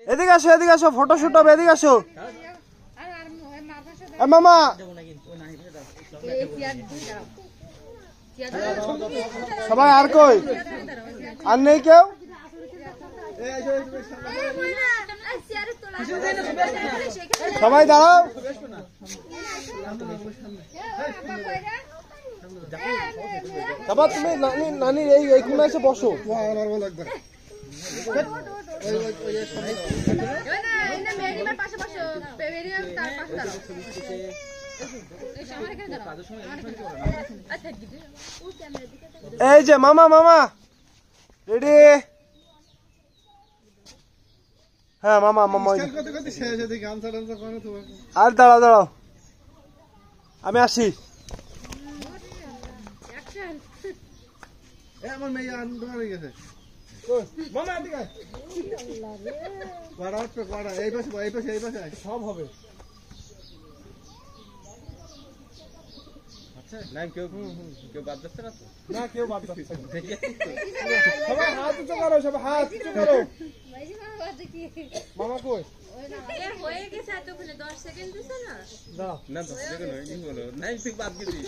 এদিকে আসো ফটোশুট হবে এদিকে আসো মামা সবাই আর কই আর নেই কেউ সবাই দাঁড়াও তারপর তুমি নানির এই কোণে এসে বসো এই যে মামা রেডি হ্যাঁ মামা আর দাঁড়াও আমি আসি আমার মেয়ে আন্দোলন হয়ে গেছে সব হবে কেউ বাদ যাচ্ছে না কেউ বাদ যাচ্ছে সবাই হাত উঁচু করো মামা কই হয়ে গেছে এতক্ষণে 10 সেকেন্ড দিছে না দাও না 10 সেকেন্ড হয়নি বলো নাই ঠিক বাদ গেছি